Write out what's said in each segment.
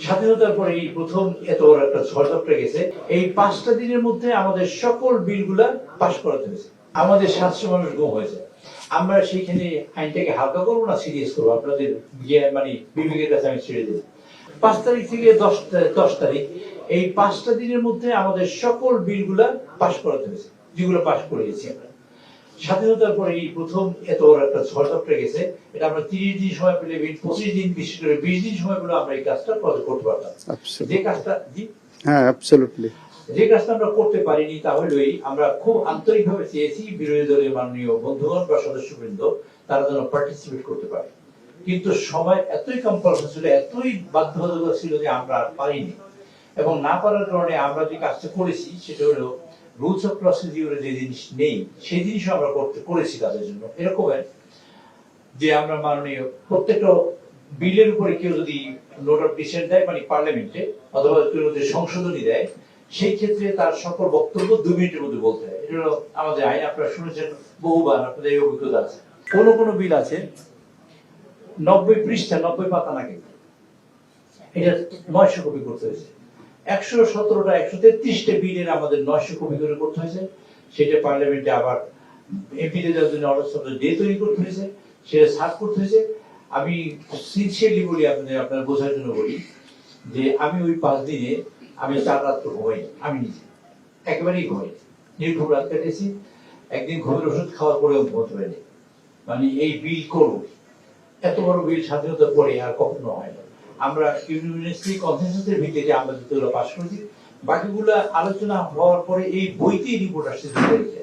স্বাধীনতার পরে এই প্রথম এত বড় একটা ঝড় ঝাপটা গেছে। এই 5টা দিনের মধ্যে আমাদের সকল বিলগুলা পাশ করাতে হয়েছে। আমাদের 700 মানুষ গুম হয়েছে। আমরা সেইখানে আইনটাকে হালকা করবো না সিরিয়াস করবো, আপনাদের মানে বিবেকের কাছে আমি ছেড়ে দেবো। 5 তারিখ থেকে 10 তারিখ এই 5টা দিনের মধ্যে আমাদের সকল বিলগুলা পাশ করাতে হয়েছে, যেগুলো পাশ করে গেছি আমরা। স্বাধীনতার পরে এই প্রথম এত বড় একটা ঝড় ঝাপটা গেছে। এটা আমরা 30 দিন সময় পেলে 25 দিন, বিশেষ করে 20 দিন সময় পেলে আমরা এই কাজটা করতে পারতাম। যে কাজটা যে কাজটা আমরা করতে পারিনি তা হলোই আমরা খুব আন্তরিকভাবে চেয়েছি বিরোধী দলের মাননীয় বন্ধুগণ বা সদস্যবৃন্দ তারা যেন পার্টিসিপেট করতে পারে, কিন্তু সময় এতই কম্পালশন ছিল, এতই বাধ্যবাধকতা ছিল যে আমরা পারিনি। এবং না পারার কারণে আমরা যে কাজটা করেছি সেটা হলো রুলস অফ প্রসিডিউরে যে জিনিস নেই সেই জিনিসও আমরা করেছি তাদের জন্য। এরকম যে আমরা মাননীয় প্রত্যেকটা বিলের উপরে কেউ যদি নোট অফ ডিসেন্ট দেয় মানে পার্লামেন্টে অথবা কেউ যদি সংশোধনী দেয়, সেই ক্ষেত্রে তার সকল বক্তব্য 2 মিনিটের মধ্যে বলতে হয়। এটা হলো আমাদের আইন, আপনারা শুনেছেন বহুবার, আপনাদের এই অভিজ্ঞতা আছে। কোন বিল আছে 90 পৃষ্ঠা 90 পাতা নাকি, এটা 900 কপি করতে হয়েছে। 117টা 133টা বিলের আমাদের 900 কপি করে করতে হয়েছে। সেটা পার্লামেন্টে আবার এমপিদের জন্য অর্ডার অফ দ্য ডে তৈরি করতে হয়েছে, সেটা সার্ভ করতে হয়েছে। আমি সিনসিয়ারলি বলি, আপনার বোঝার জন্য বলি যে আমি ওই 5 দিনে আমি 4 রাত ঘুমাই, আমি নিজে একেবারেই ঘুমাই, নির্ঘুম রাত কেটেছি। একদিন ঘুমের ওষুধ খাওয়ার পরেও ঘুমোতে পারিনি। মানে এই বিল করব, এত বড় বিল স্বাধীনতার পরে আর কখনো হয় না। আমরা ইউনিভার্সিটি কনসেনসাসের ভিত্তিতে আমরা যেগুলো পাস করেছি, বাকিগুলো আলোচনা হওয়ার পরে এই বইতেই রিপোর্ট আসছে 2 তারিখে।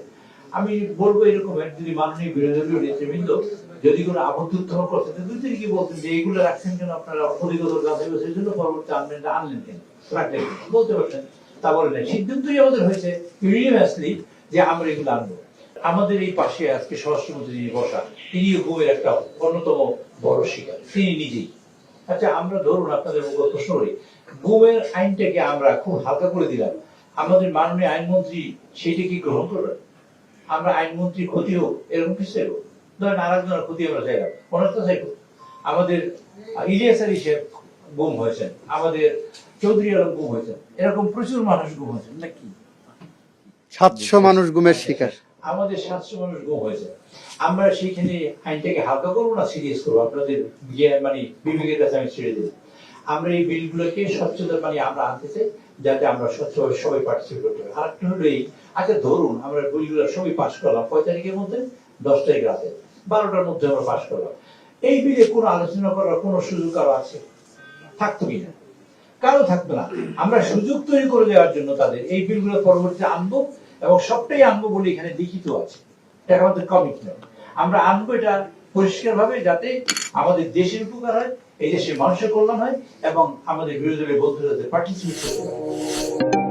আমি বলবো এরকম, যদি মাননীয় বিরোধী দলীয় নেতৃবৃন্দ যদি কোনো আপত্তি উত্থাপন করতেন 2 তারিখে বলতেন যে এইগুলো রাখছেন কেন আপনারা, অধিকতর যাচাই বাছাইয়ের জন্য পরবর্তী আমলেনটা আনলেন কেন, রাখলেন বলতে পারতেন, তা বলে নাই। সিদ্ধান্তই আমাদের হয়েছে ইউনিভার্সিটি যে আমরা এগুলো আনবো। আমাদের এই পাশে আজকে স্বরাষ্ট্রমন্ত্রী যিনি বসা, তিনি গুমের একটা অন্যতম বড় শিকার, তিনি নিজেই। আচ্ছা, আমরা ধরুন আপনাদের প্রশ্ন করি, গুমের আইনটাকে আমরা খুব হালকা করে দিলাম, আমাদের মাননীয় আইনমন্ত্রী সেইটা কি গ্রহণ করবেন? আমরা আইনমন্ত্রী ক্ষতি হোক এরকম কিছু চাইবো? ধরেন আরেকজনের ক্ষতি আমরা চাইলাম, অনেক তো চাইবো। আমাদের ইলিয়াস আলী সাহেব গুম হয়েছেন, আমাদের চৌধুরী আলম গুম হয়েছেন, এরকম প্রচুর মানুষ গুম হয়েছেন নাকি? 700 মানুষ গুমের শিকার, আমাদের 700 মানুষ গুম হয়েছে। আমরা সেইখানে আইনটাকে হালকা করবো না সিরিয়াস করবো, আপনাদের মানে বিবেকের কাছে আমি ছেড়ে দেবো। আমরা এই বিলগুলোকে স্বচ্ছতা মানে আমরা আনতে চাই, যাতে আমরা স্বচ্ছভাবে সবাই পার্টিসিপেট করতে পারি। আর একটা হলো এই, আচ্ছা ধরুন আমরা বিলগুলো সবই পাস করলাম 5 তারিখের মধ্যে, 10 তারিখ রাতে 12টার মধ্যে আমরা পাস করলাম। এই বিলে কোনো আলোচনা করার কোনো সুযোগ কারো আছে? থাকতো কিনা? কারো থাকতো না। আমরা সুযোগ তৈরি করে দেওয়ার জন্য তাদের এই বিলগুলো পরবর্তীতে আনবো, এবং সবটাই আনবো বলে এখানে লিখিত আছে, এটা আমাদের কমিটমেন্ট। আমরা আনবো এটা পরিষ্কার ভাবে, যাতে আমাদের দেশের উপকার হয়, এই দেশের মানুষের কল্যাণ হয়, এবং আমাদের বিরোধী দলের বন্ধুরা পার্টিসিপেট করতে পারে।